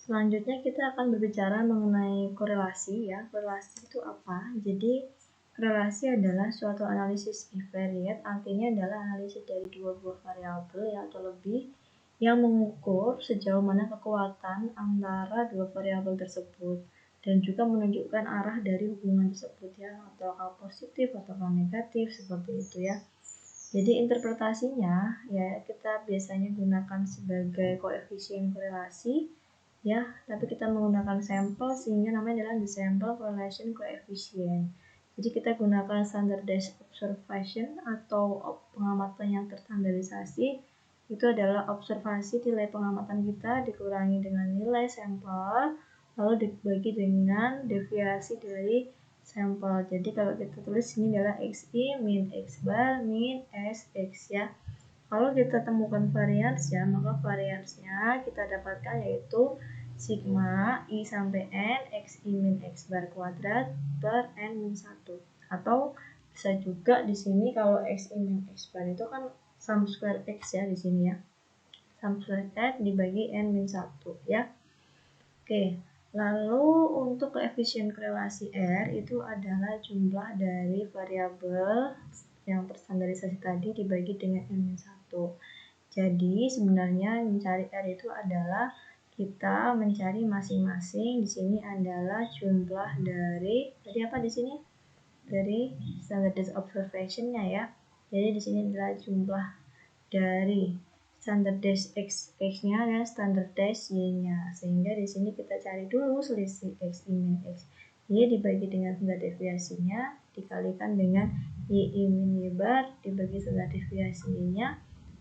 Selanjutnya kita akan berbicara mengenai korelasi ya. Korelasi itu apa? Jadi korelasi adalah suatu analisis bivariate, artinya adalah analisis dari dua buah variabel ya atau lebih yang mengukur sejauh mana kekuatan antara dua variabel tersebut dan juga menunjukkan arah dari hubungan tersebut ya, atau positif atau negatif seperti itu ya. Jadi interpretasinya ya kita biasanya gunakan sebagai koefisien korelasi ya, tapi kita menggunakan sampel sehingga namanya adalah the sample correlation coefficient. Jadi kita gunakan standardized observation atau pengamatan yang terstandarisasi. Itu adalah observasi nilai pengamatan kita dikurangi dengan nilai sampel lalu dibagi dengan deviasi dari sampel. Jadi kalau kita tulis ini adalah xi min x bar min sx ya. Kalau kita temukan variansnya, maka variansnya kita dapatkan yaitu sigma i sampai n xi min x bar kuadrat per n min 1. Atau bisa juga di sini kalau xi min x bar itu kan sum square x ya di sini ya. Sum square x dibagi n min 1 ya. Oke, lalu untuk koefisien korelasi R itu adalah jumlah dari variabel yang terstandarisasi tadi dibagi dengan n min 1. Jadi sebenarnya mencari R itu adalah kita mencari masing-masing. Di sini adalah jumlah dari tadi apa di sini? Dari standardized observation-nya ya. Jadi di sini adalah jumlah dari standardized x-nya dan standardized y-nya. Sehingga di sini kita cari dulu selisih xi min x y dibagi dengan standar deviasinya dikalikan dengan y min y bar dibagi standar deviasi y-nya.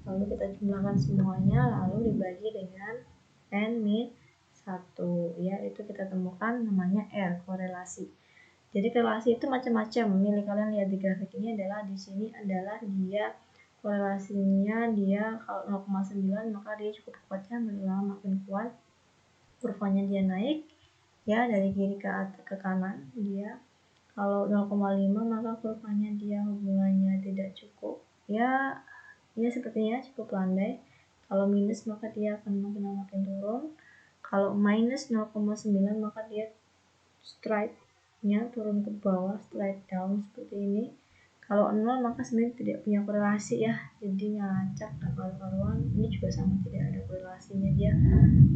Lalu kita jumlahkan semuanya lalu dibagi dengan n min 1 ya, itu kita temukan namanya R, korelasi. Jadi korelasi itu macam-macam. Ini kalian lihat di grafik ini adalah di sini adalah dia korelasinya dia kalau 0,9 maka dia cukup kuat ya, makin makin kuat. Kurvanya dia naik ya dari kiri ke kanan dia. Kalau 0,5 maka kurvanya dia hubungannya tidak cukup ya sepertinya cukup landai. Kalau minus maka dia akan makin turun. Kalau minus 0,9 maka dia straight nya turun ke bawah, straight down seperti ini. Kalau 0 maka sebenarnya tidak punya korelasi ya, jadi ngacak gak karuan. Ini juga sama, tidak ada korelasinya, dia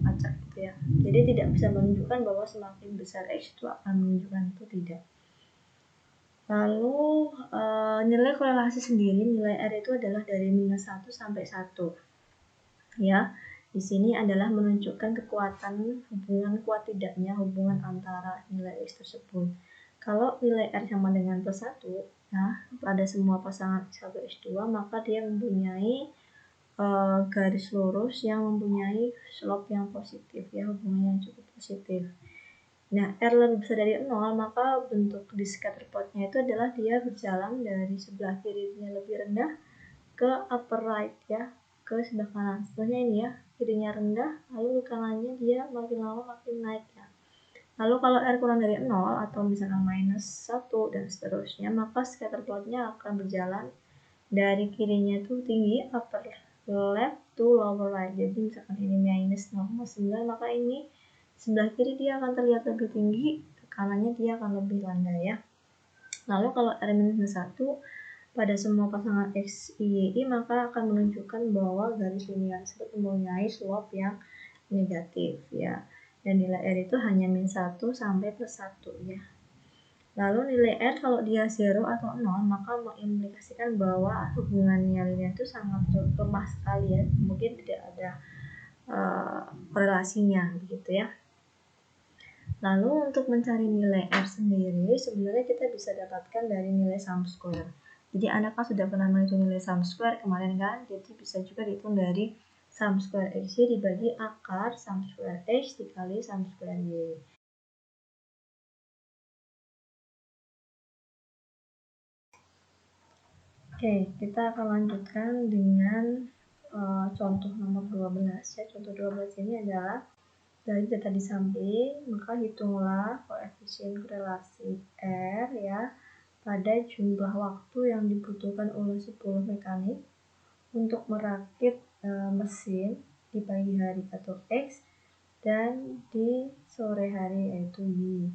ngacak gitu ya. Jadi tidak bisa menunjukkan bahwa semakin besar X itu akan menunjukkan itu, tidak. Lalu nilai korelasi sendiri, nilai R itu adalah dari minus 1 sampai 1 ya. Di sini adalah menunjukkan kekuatan hubungan kuat tidaknya hubungan antara nilai X tersebut. Kalau nilai R sama dengan plus 1 ya, pada semua pasangan X1 X2 maka dia mempunyai garis lurus yang mempunyai slope yang positif ya, hubungan yang cukup positif. Nah, R lebih besar dari 0 maka bentuk di scatter plotnya itu adalah dia berjalan dari sebelah kirinya lebih rendah ke upper right ya, ke sebelah kanan. Sebenarnya ini ya, kirinya rendah lalu ke kanannya dia makin lama makin naik ya. Lalu kalau R kurang dari 0 atau misalkan minus 1 dan seterusnya, maka scatter plotnya akan berjalan dari kirinya itu tinggi, upper left to lower right. Jadi misalkan ini minus 0,9 maka ini sebelah kiri dia akan terlihat lebih tinggi, ke kanannya dia akan lebih landai ya. Lalu kalau R minus 1 pada semua pasangan X, Y, Y maka akan menunjukkan bahwa garis linear tersebut mempunyai slope yang negatif ya. Dan nilai R itu hanya min 1 sampai plus 1 ya. Lalu nilai R kalau dia 0 atau 0 maka mengimplikasikan bahwa hubungannya linear itu sangat lemah sekali ya. Mungkin tidak ada korelasinya begitu ya. Lalu untuk mencari nilai R sendiri sebenarnya kita bisa dapatkan dari nilai sum square. Jadi Anda kan sudah pernah menghitung nilai sum square kemarin kan, jadi bisa juga dihitung dari sum square X dibagi akar sum square X dikali sum square Y. Oke, kita akan lanjutkan dengan contoh nomor 12 ya. Contoh 12 ini adalah dari data di samping, maka hitunglah koefisien korelasi R ya pada jumlah waktu yang dibutuhkan oleh 10 mekanik untuk merakit mesin di pagi hari atau X dan di sore hari yaitu Y.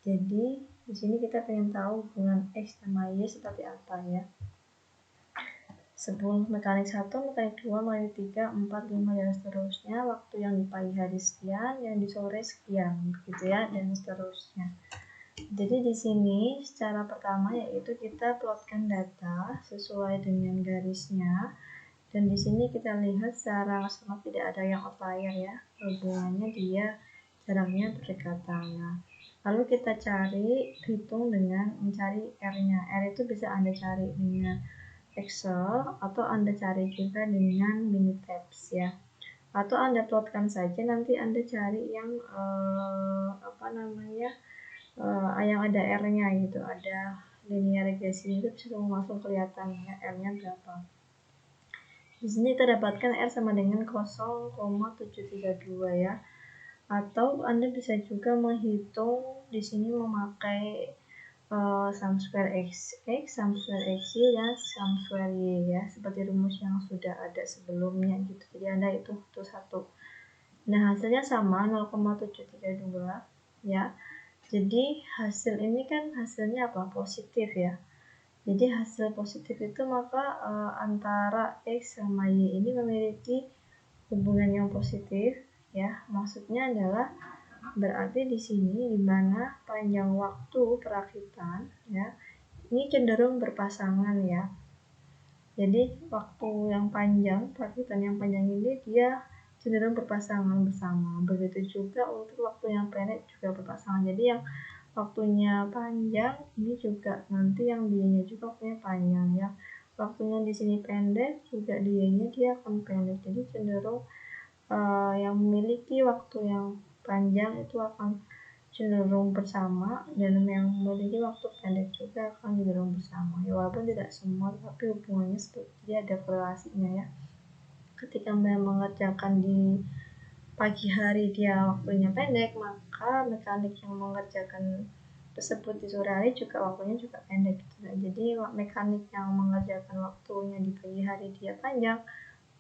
Jadi di sini kita pengen tahu hubungan X sama Y seperti apa ya. 10 mekanik 1, mekanik 2, mekanik 3, 4, 5 dan seterusnya. Waktu yang di pagi hari sekian, yang di sore sekian, begitu ya, dan seterusnya. Jadi di sini secara pertama yaitu kita plotkan data sesuai dengan garisnya, dan di sini kita lihat secara sama tidak ada yang outlier ya, hubungannya dia jaraknya berdekatan. Nah, lalu kita hitung dengan mencari R-nya. R itu bisa Anda cari dengan Excel atau Anda cari juga dengan Minitabs ya, atau Anda plotkan saja, nanti Anda cari yang yang ada R-nya gitu, ada linear regression itu bisa langsung kelihatan ya R-nya berapa. Di sini kita dapatkan R sama dengan 0,732 ya. Atau Anda bisa juga menghitung di sini memakai sum square x, sum square x, dan sum square y ya, seperti rumus yang sudah ada sebelumnya gitu. Jadi Anda itu satu. Nah, hasilnya sama 0,732 ya. Jadi hasil ini kan hasilnya apa? Positif ya. Jadi hasil positif itu maka antara x sama y ini memiliki hubungan yang positif ya. Maksudnya adalah berarti di sini di mana panjang waktu perakitan ya ini cenderung berpasangan ya. Jadi waktu yang panjang, perakitan yang panjang ini dia cenderung berpasangan bersama. Begitu juga untuk waktu yang pendek juga berpasangan. Jadi yang waktunya panjang ini juga nanti yang dianya juga waktunya panjang ya. Waktunya di sini pendek juga dianya dia akan pendek. Jadi cenderung yang memiliki waktu yang panjang itu akan cenderung bersama, dan yang memiliki waktu pendek juga akan cenderung bersama ya, walaupun tidak semua, tapi hubungannya seperti ada korelasinya ya. Ketika mengerjakan di pagi hari dia waktunya pendek, maka mekanik yang mengerjakan tersebut di sore hari juga waktunya juga pendek gitu. Jadi mekanik yang mengerjakan waktunya di pagi hari dia panjang,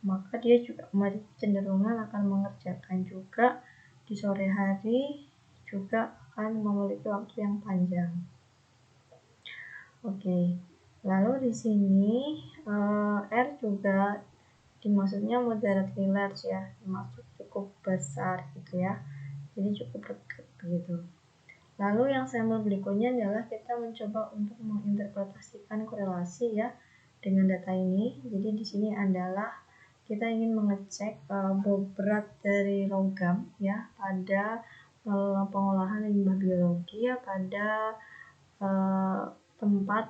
maka dia juga memiliki kecenderungan akan mengerjakan juga di sore hari juga akan memiliki waktu yang panjang. Oke, lalu di sini R juga dimaksudnya moderately large ya, dimaksud cukup besar gitu ya, jadi cukup dekat begitu. Lalu yang sampel berikutnya adalah kita mencoba untuk menginterpretasikan korelasi ya dengan data ini. Jadi di sini adalah kita ingin mengecek berat dari logam ya pada pengolahan limbah biologi ya, pada tempat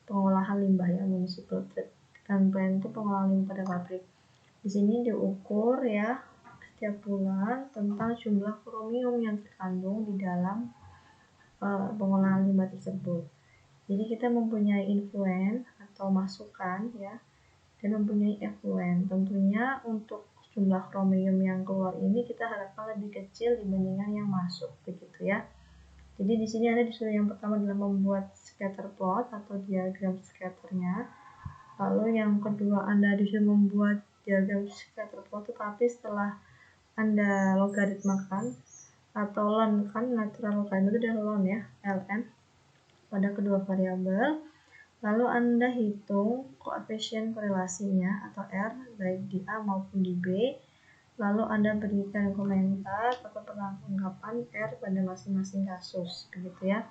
pengolahan limbah ya, municipal treatment plant itu pengolahan limbah pada pabrik. Di sini diukur ya setiap bulan tentang jumlah kromium yang terkandung di dalam pengolahan limbah tersebut. Jadi kita mempunyai influen atau masukan ya, dan mempunyai effluent. Tentunya untuk jumlah kromium yang keluar ini kita harapkan lebih kecil dibandingkan yang masuk begitu ya. Jadi di sini Anda disuruh yang pertama adalah membuat scatter plot atau diagram scatternya. Lalu yang kedua Anda disuruh membuat diagram scatter plot, tetapi setelah Anda logaritmakan atau ln kan, natural logarithm itu adalah ln ya, ln pada kedua variabel. Lalu Anda hitung koefisien korelasinya atau R baik di A maupun di B. Lalu Anda berikan komentar atau penangkapan R pada masing-masing kasus, begitu ya.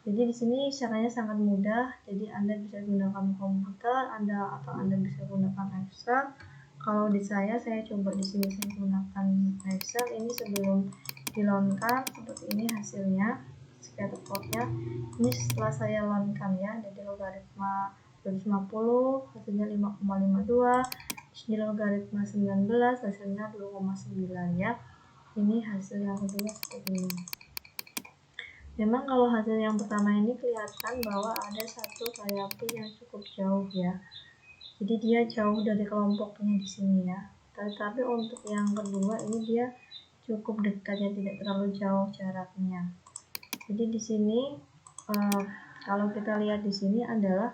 Jadi di sini caranya sangat mudah. Jadi Anda bisa gunakan komputer, atau Anda bisa gunakan Excel. Kalau di saya coba di sini saya gunakan Excel. Ini sebelum dilonkan seperti ini hasilnya. Scatter plotnya ini setelah saya launkan ya, jadi logaritma 250 hasilnya 5,52, di logaritma 19 hasilnya 2,9 ya. Ini hasil yang kedua seperti ini. Memang kalau hasil yang pertama ini kelihatan bahwa ada satu variabel yang cukup jauh ya, jadi dia jauh dari kelompoknya di sini ya. Tetapi untuk yang kedua ini dia cukup dekat ya, tidak terlalu jauh jaraknya. Jadi di sini kalau kita lihat di sini adalah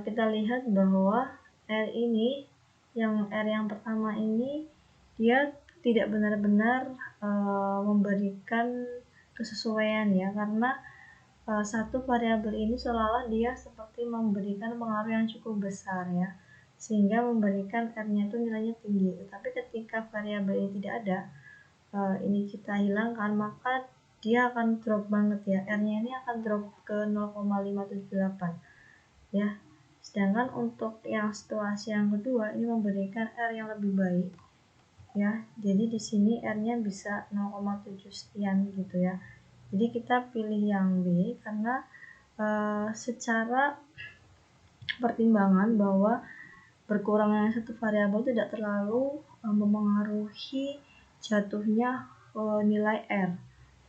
kita lihat bahwa R ini, yang R yang pertama ini dia tidak benar-benar memberikan kesesuaian ya, karena satu variabel ini seolah-olah dia seperti memberikan pengaruh yang cukup besar ya, sehingga memberikan R-nya itu nilainya tinggi. Tetapi ketika variabel ini tidak ada, ini kita hilangkan, maka dia akan drop banget ya, R-nya ini akan drop ke 0,578 ya. Sedangkan untuk yang situasi yang kedua ini memberikan R yang lebih baik ya, jadi di sini R-nya bisa 0,7 sekian gitu ya. Jadi kita pilih yang B karena secara pertimbangan bahwa berkurangnya satu variabel tidak terlalu mempengaruhi jatuhnya nilai R.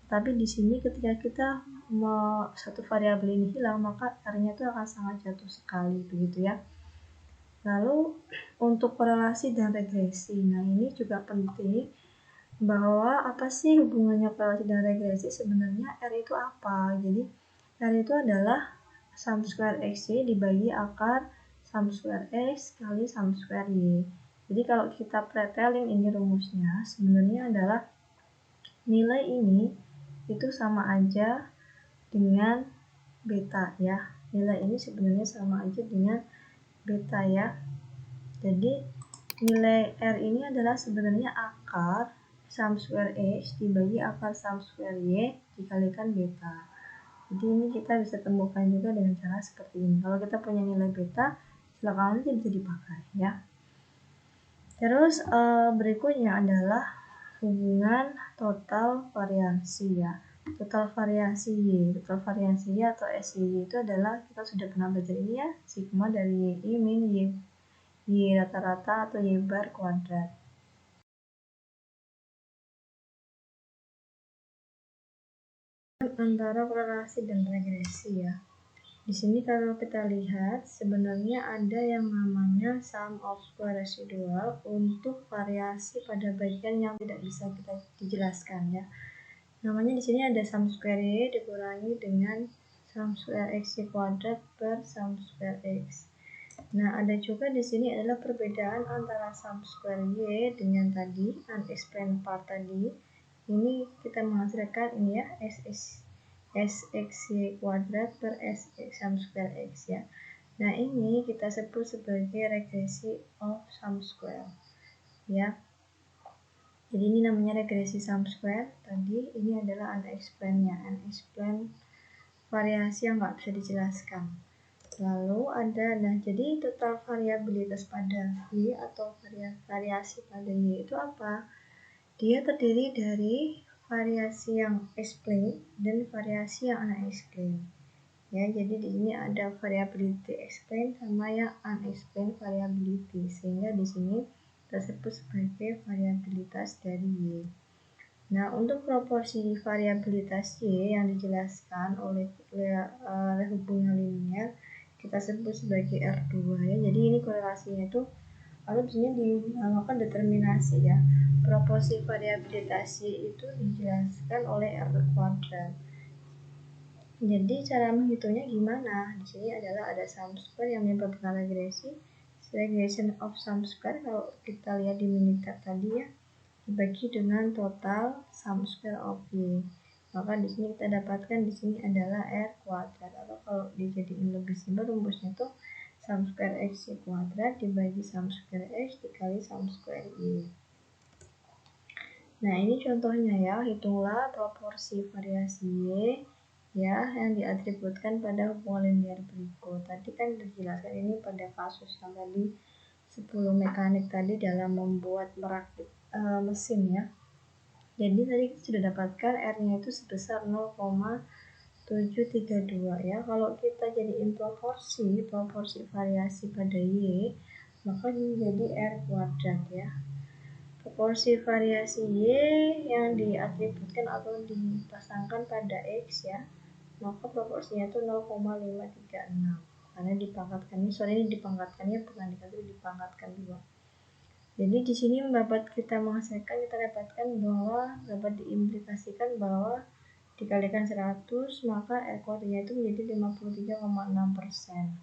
Tapi di sini ketika kita satu variabel ini hilang, maka R-nya itu akan sangat jatuh sekali begitu ya. Lalu untuk korelasi dan regresi, nah ini juga penting, bahwa apa sih hubungannya korelasi dan regresi? Sebenarnya R itu apa? Jadi R itu adalah sum square X Y dibagi akar sum square X kali sum square Y. Jadi kalau kita pretelin ini rumusnya, sebenarnya adalah nilai ini itu sama aja dengan beta ya. Nilai ini sebenarnya sama aja dengan beta ya. Jadi nilai R ini adalah sebenarnya akar sum square X dibagi akar sum square Y dikalikan beta. Jadi ini kita bisa temukan juga dengan cara seperti ini. Kalau kita punya nilai beta, silakan aja bisa dipakai ya. Terus berikutnya adalah hubungan total variasi ya. Total variasi Y. Total variasi Y atau SY itu adalah, kita sudah pernah belajar ini ya, sigma dari Y min Y rata-rata atau Y bar kuadrat. Antara korelasi dan regresi ya. Di sini kalau kita lihat sebenarnya ada yang namanya sum of square residual untuk variasi pada bagian yang tidak bisa kita dijelaskan ya. Namanya di sini ada sum square Y dikurangi dengan sum square X kuadrat per sum square X. Nah, ada juga di sini adalah perbedaan antara sum square Y dengan tadi unexplained part tadi. Ini kita menghasilkan ini ya, SXY kuadrat per SX sum square X ya. Nah, ini kita sebut sebagai regresi of sum square ya. Jadi ini namanya regresi sum square tadi, ini adalah unexplained-nya, unexplained variasi yang nggak bisa dijelaskan. Lalu ada, nah jadi total variabilitas pada Y atau variasi pada Y itu apa? Dia terdiri dari variasi yang explained dan variasi yang unexplained. Ya, jadi di sini ada variability explained sama yang unexplained variability, sehingga di sini tersebut sebagai variabilitas dari Y. Nah, untuk proporsi variabilitas Y yang dijelaskan oleh hubungan linear kita sebut sebagai R2 ya. Jadi ini korelasinya itu atau biasanya dinamakan determinasi ya. Proporsi variabilitas Y itu dijelaskan oleh R kuadrat. Jadi cara menghitungnya gimana? Di sini adalah ada sum square yang menyebabkan regresi, regression of sum square kalau kita lihat di minitab tadi ya, dibagi dengan total sum square of Y. Maka di sini kita dapatkan di sini adalah R kuadrat, atau kalau dijadiin lebih simpel rumusnya itu sum square X kuadrat dibagi sum square X dikali sum square Y. Nah, ini contohnya ya, hitunglah proporsi variasi Y ya yang diatributkan pada hubungan linear berikut. Tadi kan dijelaskan ini pada kasus yang tadi 10 mekanik tadi dalam membuat merakit mesin ya. Jadi tadi sudah dapatkan R-nya itu sebesar 0,732 ya. Kalau kita jadiin proporsi variasi pada Y, maka menjadi R kuadrat ya. Proporsi variasi Y yang diatributkan atau dipasangkan pada X ya, maka proporsinya itu 0,536 karena dipangkatkan ini dipangkatkannya bukan dikali, dipangkatkan 2. Jadi di sini dapat kita menghasilkan, kita dapatkan bahwa dapat diimplikasikan bahwa dikalikan 100 maka ekornya itu menjadi 53,6%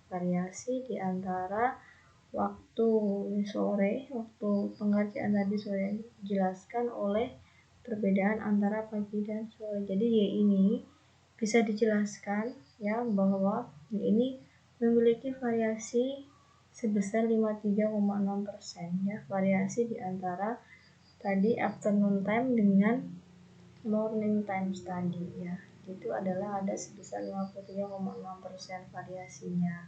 variasi di antara waktu sore, waktu pengerjaan tadi sore dijelaskan oleh perbedaan antara pagi dan sore. Jadi Y ini bisa dijelaskan ya bahwa Y ini memiliki variasi sebesar 53,6% ya, variasi di antara tadi afternoon time dengan morning time tadi ya. Itu adalah ada sebesar 53,6% variasinya.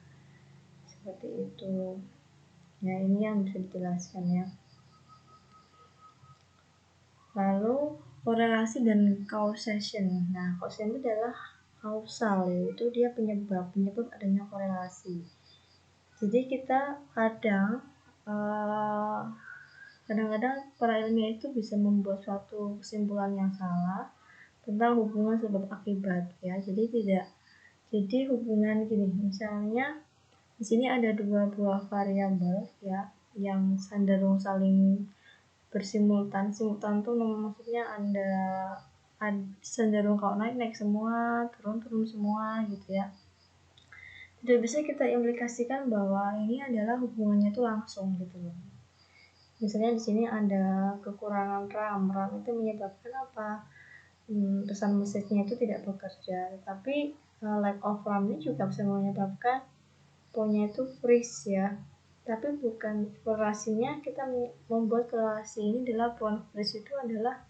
Seperti itu. Nah, ini yang bisa dijelaskan ya. Lalu korelasi dan causation. Nah, causation itu adalah kausal, yaitu dia penyebab adanya korelasi. Jadi kita kadang-kadang para ilmiah itu bisa membuat suatu kesimpulan yang salah tentang hubungan sebab akibat ya. Jadi hubungan gini, misalnya di sini ada dua buah variabel ya yang cenderung saling bersimultan. Simultan tuh maksudnya ada cenderung kalau naik semua, turun semua gitu ya. Tidak bisa kita implikasikan bahwa ini adalah hubungannya itu langsung gitu loh. Misalnya di sini ada kekurangan RAM itu menyebabkan apa? Pesan mesinnya itu tidak bekerja. Tapi lack of RAM ini juga bisa menyebabkan punya itu freeze ya. Tapi bukan korelasinya, kita membuat korelasi ini adalah phone freeze itu adalah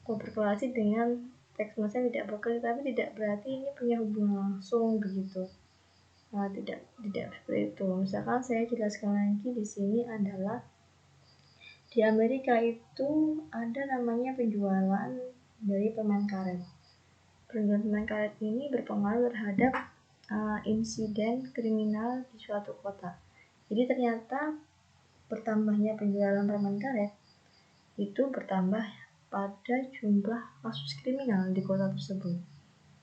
berkorelasi dengan teks mesin tidak bekerja, tapi tidak berarti ini punya hubungan langsung begitu. Tidak seperti itu. Misalkan saya jelaskan lagi di sini adalah di Amerika itu ada namanya penjualan dari permen karet. Penjualan permen karet ini berpengaruh terhadap insiden kriminal di suatu kota. Jadi ternyata bertambahnya penjualan permen karet itu bertambah pada jumlah kasus kriminal di kota tersebut.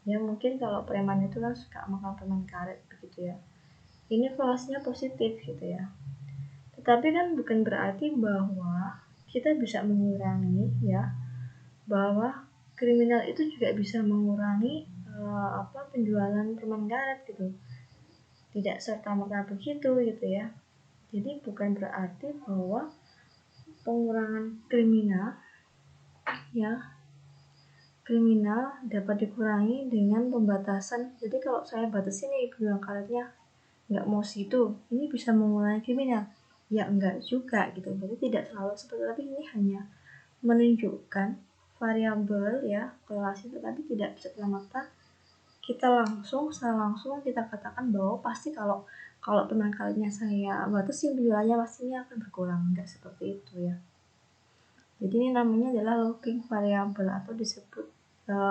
Ya mungkin kalau preman itu kan suka makan permen karet begitu ya. Ini korelasinya positif gitu ya. Tetapi kan bukan berarti bahwa kita bisa mengurangi ya, bahwa kriminal itu juga bisa mengurangi penjualan permen karet gitu. Tidak serta-merta begitu gitu ya. Jadi bukan berarti bahwa pengurangan kriminal dapat dikurangi dengan pembatasan. Jadi kalau saya batasi nih perjualan karetnya nggak mau situ, ini bisa mengurangi kriminal. Ya enggak juga gitu. Jadi tidak selalu seperti itu, tapi ini hanya menunjukkan variabel ya korelasi, tetapi tidak serta-merta kita secara langsung kita katakan bahwa pasti kalau permen karetnya saya batasi penjualannya pastinya akan berkurang. Enggak seperti itu ya. Jadi ini namanya adalah looping variabel atau disebut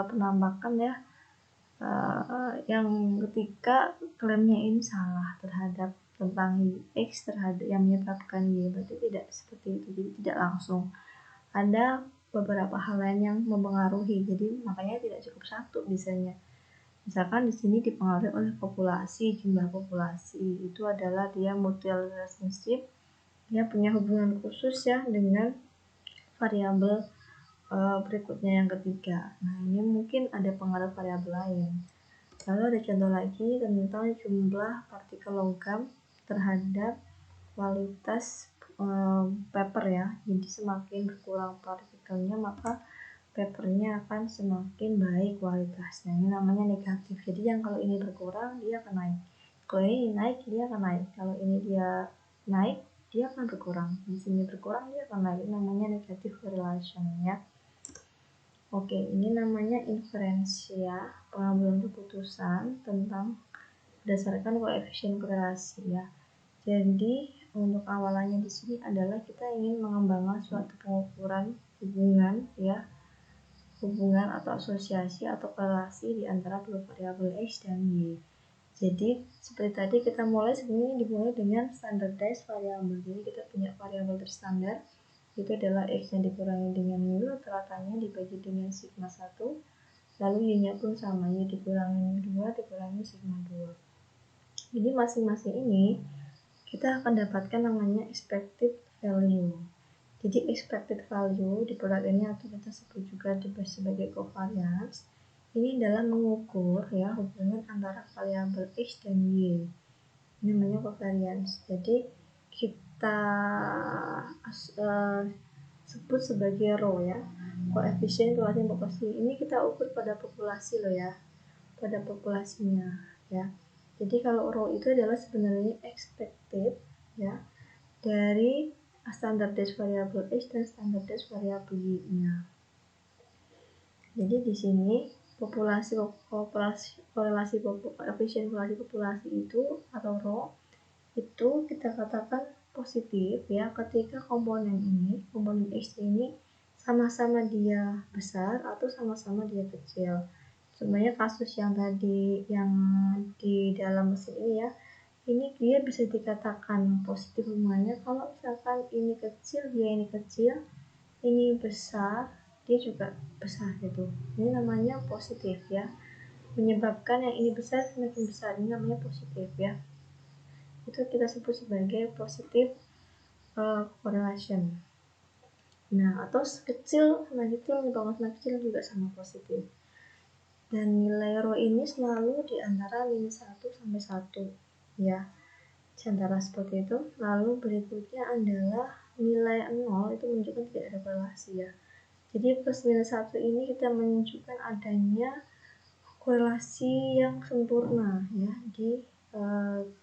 penambakan ya, yang ketika klaimnya ini salah terhadap tentang X terhadap yang menyebabkan Y, berarti tidak seperti itu. Jadi tidak langsung, ada beberapa hal lain yang mempengaruhi. Jadi makanya tidak cukup satu biasanya. Misalkan di sini dipengaruhi oleh populasi, jumlah populasi itu adalah dia mutual relationship, dia punya hubungan khusus ya dengan variabel berikutnya yang ketiga. Nah ini mungkin ada pengaruh variabel lain. Lalu ada contoh lagi tentang jumlah partikel logam terhadap kualitas paper ya. Jadi semakin berkurang partikelnya maka papernya akan semakin baik kualitasnya. Ini namanya negatif. Jadi yang kalau ini berkurang dia akan naik. Kalau ini naik dia akan naik. Kalau ini dia naik dia akan berkurang. Di sini berkurang dia akan naik. Ini namanya negative correlation ya. Oke, ini namanya inferensi ya, pengambilan keputusan tentang berdasarkan koefisien korelasi ya. Jadi untuk awalannya di sini adalah kita ingin mengembangkan suatu pengukuran hubungan atau asosiasi atau korelasi di antara dua variabel X dan Y. Jadi seperti tadi kita sebenarnya dimulai dengan standardized variabel. Jadi kita punya variabel terstandar, itu adalah X yang dikurangi dengan mu, rata-ratanya dibagi dengan sigma 1, lalu Y-nya pun sama, Y dikurangi 2 dikurangi sigma 2. Jadi masing-masing ini kita akan dapatkan namanya expected value. Jadi expected value di produk ini atau kita sebut juga sebagai covariance, ini adalah mengukur ya hubungan antara variabel X dan Y. Ini namanya covariance. Jadi kita sebut sebagai rho ya, koefisien kelainan populasi. Ini kita ukur pada populasi loh ya, pada populasinya ya. Jadi kalau rho itu adalah sebenarnya expected ya dari standardized variable X dan standardized variable Y-nya. Jadi di sini korelasi koefisien populasi itu atau rho itu kita katakan positif ya ketika komponen X ini sama-sama dia besar atau sama-sama dia kecil. Sebenarnya kasus yang tadi yang di dalam mesin ini ya, ini dia bisa dikatakan positif hubungannya kalau misalkan ini kecil, dia ini kecil, ini besar, dia juga besar gitu. Ini namanya positif ya, menyebabkan yang ini besar semakin besar, ini namanya positif ya. Itu kita sebut sebagai positive correlation. Nah, atau kecil sama kecil menyebabkan sama kecil juga sama positif. Dan nilai rho ini selalu di antara minus 1 sampai 1 ya. Di antara seperti itu. Lalu berikutnya adalah nilai 0 itu menunjukkan tidak ada korelasi ya. Jadi plus minus 1 ini kita menunjukkan adanya korelasi yang sempurna ya di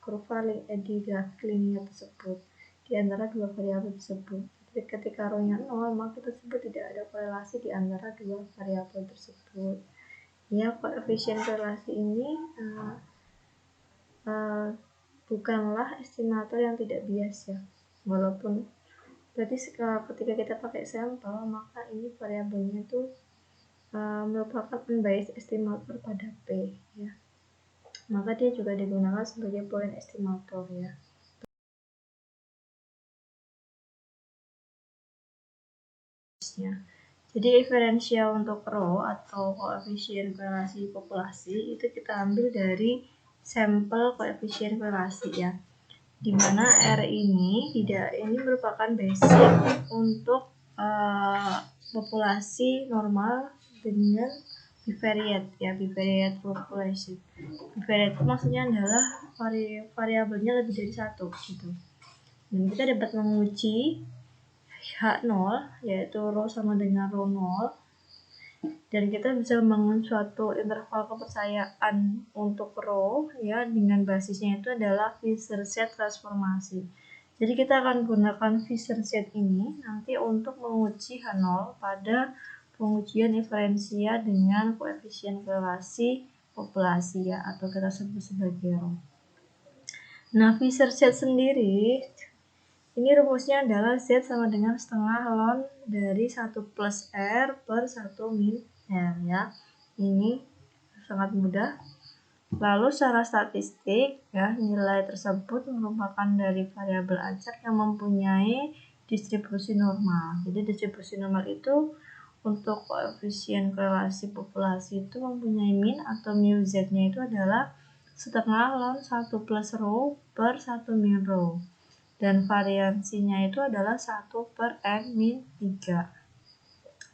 kurva di grafik linear tersebut di antara dua variabel tersebut. Jadi ketika rho-nya 0 maka kita sebut tidak ada korelasi di antara dua variabel tersebut. Ya, koefisien korelasi ini bukanlah estimator yang tidak bias ya. Walaupun berarti ketika kita pakai sampel maka ini variabelnya itu merupakan unbiased estimator pada P ya. Maka dia juga digunakan sebagai point estimator ya. Jadi referensial untuk rho atau koefisien korelasi populasi itu kita ambil dari sampel koefisien korelasi ya. Dimana R ini merupakan basic untuk populasi normal dengan bivariate ya, bivariate population. Bivariate itu maksudnya adalah variabelnya lebih dari satu gitu. Dan kita dapat menguji H0 yaitu rho sama dengan rho 0, dan kita bisa membangun suatu interval kepercayaan untuk rho ya dengan basisnya itu adalah Fisher-Set transformasi. Jadi kita akan gunakan Fisher-Set ini nanti untuk menguji H0 pada pengujian diferensia dengan koefisien korelasi populasi ya, atau kita sebut sebagai rho. Nah, Fisher-Set sendiri ini rumusnya adalah Z sama dengan setengah ln dari 1 plus R per 1 min R ya. Ini sangat mudah. Lalu secara statistik ya, nilai tersebut merupakan dari variabel acak yang mempunyai distribusi normal. Jadi distribusi normal itu untuk koefisien korelasi populasi itu mempunyai min atau mu Z-nya itu adalah setengah ln 1 plus rho per 1 min rho. Dan variansinya itu adalah 1 per N-3.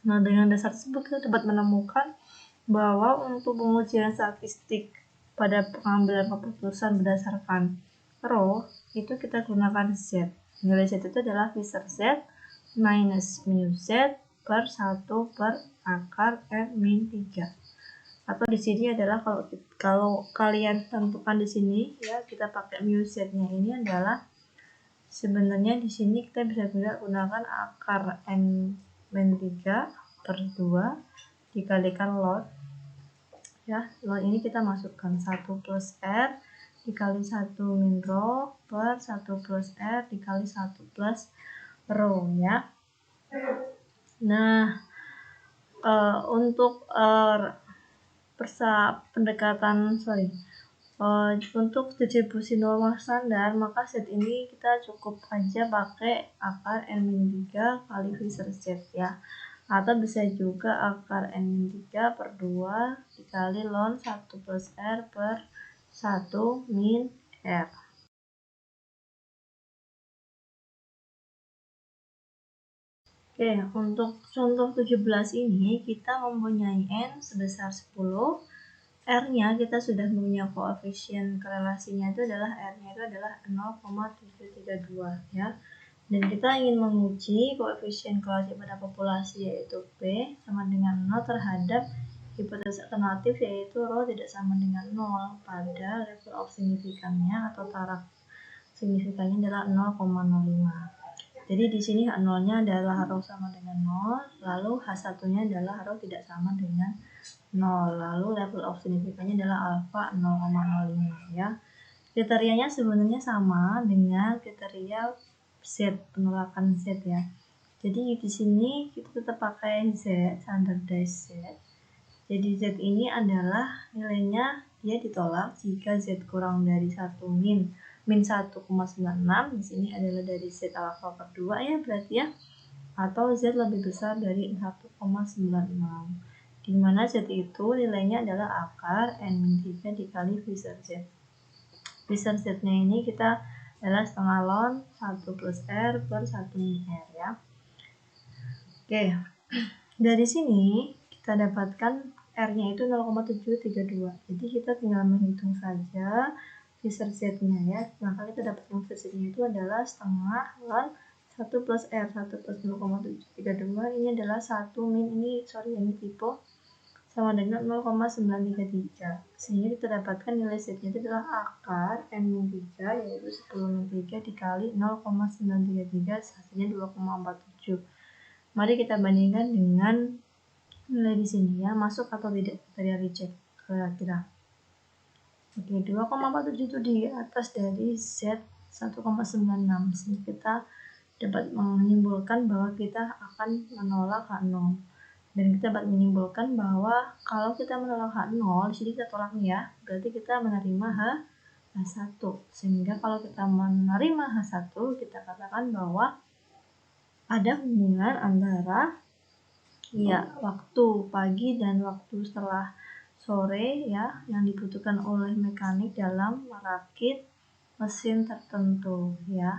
Nah, dengan dasar tersebut kita dapat menemukan bahwa untuk pengujian statistik pada pengambilan keputusan berdasarkan rho, itu kita gunakan Z. Nilai Z itu adalah Fisher-Z minus mu Z per 1 per akar N-3. Atau di sini adalah kalau kalian tentukan di sini ya, kita pakai mu Z-nya ini adalah sebenarnya di sini kita bisa juga gunakan akar N-3 per 2 dikalikan ln ya. Ln ini kita masukkan 1 plus R dikali 1 min rho per 1 plus R dikali 1 plus rho ya. Nah, untuk untuk distribusi normal standar, maka set ini kita cukup aja pakai akar N-3 kali Fisher-Z ya. Atau bisa juga akar N-3 per 2 dikali ln 1 plus R per 1 min R. Oke, untuk contoh 17 ini kita mempunyai N sebesar 10 R-nya kita sudah punya koefisien korelasinya itu adalah R-nya itu adalah 0,732 ya. Dan kita ingin menguji koefisien korelasi pada populasi yaitu P sama dengan 0 terhadap hipotesis alternatif yaitu rho tidak sama dengan 0 pada level of signifikannya atau taraf signifikannya adalah 0,05. Jadi di sini H0-nya adalah rho sama dengan 0, lalu H1-nya adalah rho tidak sama dengan 0, lalu level of signifikannya adalah alfa 0,05 ya. Kriterianya sebenarnya sama dengan kriteria Z, penolakan Z ya. Jadi di sini kita tetap pakai Z, standardized Z. Jadi Z ini adalah nilainya dia ditolak jika Z kurang dari 1 min 1,96. Di sini adalah dari Z alfa per 2 ya berarti ya. Atau Z lebih besar dari 1,96. Di mana Z itu nilainya adalah akar N-3 dikali Fisher Z. Fisher Z-nya ini kita adalah setengah ln 1 plus R per 1 min R ya. Oke, dari sini kita dapatkan R-nya itu 0,732. Jadi kita tinggal menghitung saja Fisher Z-nya ya. Maka kita dapatkan Fisher Z-nya itu adalah setengah ln 1 plus R, 1 plus 0,732 ini adalah 1 min ini tipe sama dengan 0,933. Sehingga kita dapatkan nilai Z-nya itu adalah akar N-3 yaitu 10 min 3 dikali 0,933 hasilnya 2,47. Mari kita bandingkan dengan nilai di sini ya, masuk atau tidak kriteria recheck kira-kira. Oke, 2,47 itu di atas dari Z 1,96. Sehingga kita dapat menyimpulkan bahwa kita akan menolak H0. Dan kita dapat menyimpulkan bahwa kalau kita menolak H0, di sini kita tolak nih ya, berarti kita menerima H1. Sehingga kalau kita menerima H1, kita katakan bahwa ada hubungan antara ya waktu pagi dan waktu setelah sore ya yang dibutuhkan oleh mekanik dalam merakit mesin tertentu ya,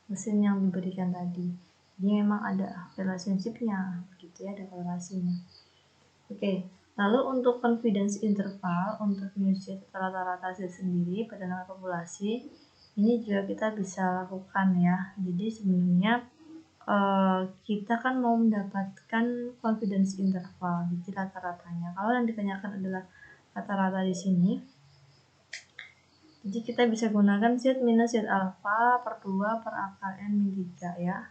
mesin yang diberikan tadi. Jadi memang ada relationship-nya gitu ya, ada korelasinya. Oke, lalu untuk confidence interval untuk Z rata-rata Z sendiri pada nama populasi ini juga kita bisa lakukan ya. Jadi sebenarnya kita kan mau mendapatkan confidence interval, jadi rata-ratanya. Kalau yang ditanyakan adalah rata-rata di sini, jadi kita bisa gunakan Z minus Z alpha per 2 per akar N min 3 ya.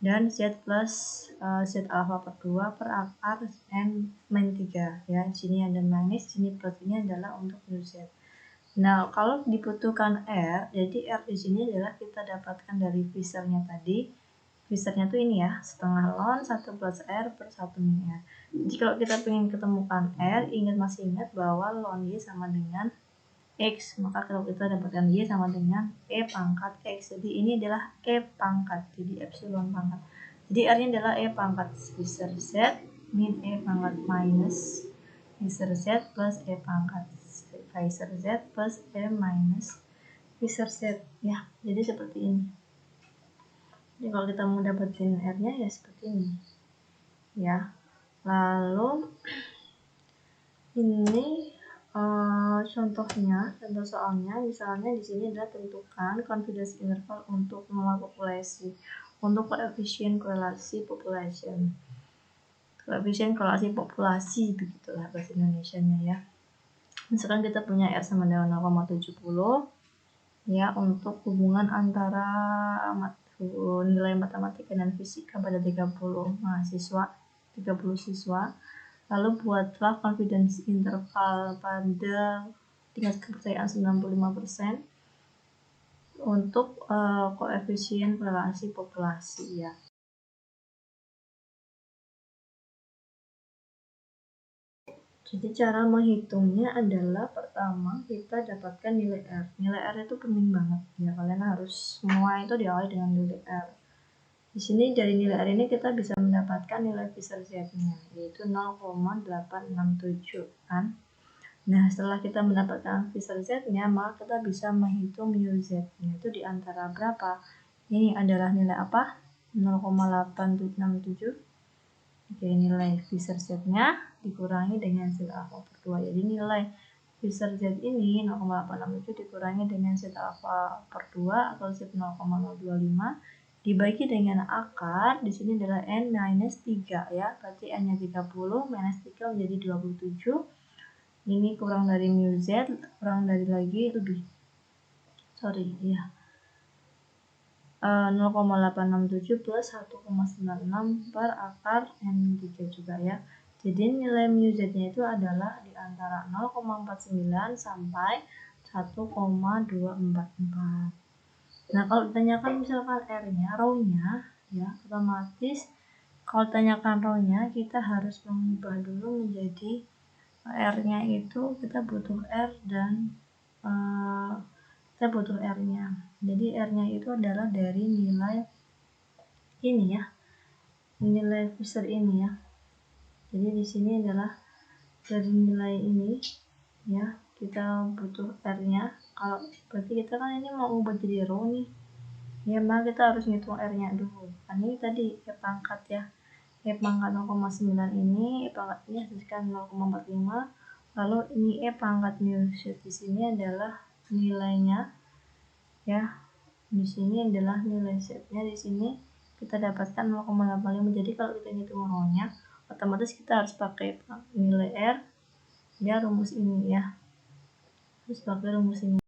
Dan Z plus Z alpha per 2 per akar N min 3 ya. Di sini ada minus, sini plus, ini adalah untuk Z. Nah, kalau dibutuhkan R, jadi R di sini adalah kita dapatkan dari Fisher-nya tadi. Fisher-nya tuh ini ya, setengah ln 1 plus R per 1 min R. Jadi kalau kita ingin ketemukan R, masih ingat bahwa ln Y sama dengan X. Maka kalau kita dapatkan Y sama dengan E pangkat X. Jadi ini adalah E pangkat, jadi epsilon pangkat. Jadi R-nya adalah E pangkat Fisher Z min E pangkat minus Fisher Z plus E pangkat Fisher Z plus E minus Fisher Z ya. Jadi seperti ini. Jadi kalau kita mau dapetin R-nya ya seperti ini ya. Lalu ini contohnya, contoh soalnya, misalnya di sini adalah tentukan confidence interval untuk normal populasi, untuk koefisien korelasi population, koefisien korelasi populasi begitulah bahasa Indonesianya ya. Misalkan kita punya R sama dengan 0,70 ya, untuk hubungan antara nilai matematika dan fisika pada 30 mahasiswa, 30 siswa. Lalu buatlah confidence interval pada tingkat kepercayaan 95% untuk koefisien korelasi populasi ya. Jadi cara menghitungnya adalah pertama kita dapatkan nilai R. Nilai R itu penting banget ya, kalian harus semua itu diawali dengan nilai R. Di sini dari nilai R ini kita bisa mendapatkan nilai Fisher Z-nya yaitu 0,867 kan. Nah, setelah kita mendapatkan Fisher Z-nya, maka kita bisa menghitung mu Z-nya itu di antara berapa? Ini adalah nilai apa? 0,867. Oke, nilai Fisher Z-nya dikurangi dengan Z alpha per 2. Jadi nilai Fisher Z ini 0,867 dikurangi dengan Z alfa per 2 atau Z 0,025 dibagi dengan akar, di sini adalah N minus 3 ya, berarti N nya 30 minus 3 menjadi 27. Ini kurang dari mu Z, kurang dari lagi lebih, sorry ya, 0,867 plus 1,96 per akar N3 juga ya. Jadi nilai mu Z nya itu adalah di antara 0,49 sampai 1,244. Nah, kalau ditanyakan misalkan R-nya, rho-nya, ya, otomatis kalau ditanyakan rho-nya, kita harus mengubah dulu menjadi R-nya itu kita butuh R dan kita butuh R-nya. Jadi R-nya itu adalah dari nilai ini ya, nilai Fisher ini ya. Jadi di sini adalah dari nilai ini ya, kita butuh R-nya. Kalau berarti kita kan ini mau ubah jadi rho nih. Ya, maka kita harus ngitung R-nya dulu. Kan ini tadi E pangkat ya. E pangkat 0,9 ini, E pangkat ini hasilkan 0,45. Lalu ini E pangkat mu Z di sini adalah nilainya ya. Di sini adalah nilai Z-nya, di sini kita dapatkan 0,85. Jadi kalau kita ngitung rho-nya, otomatis kita harus pakai nilai R ya, rumus ini ya. Terus pakai rumus ini.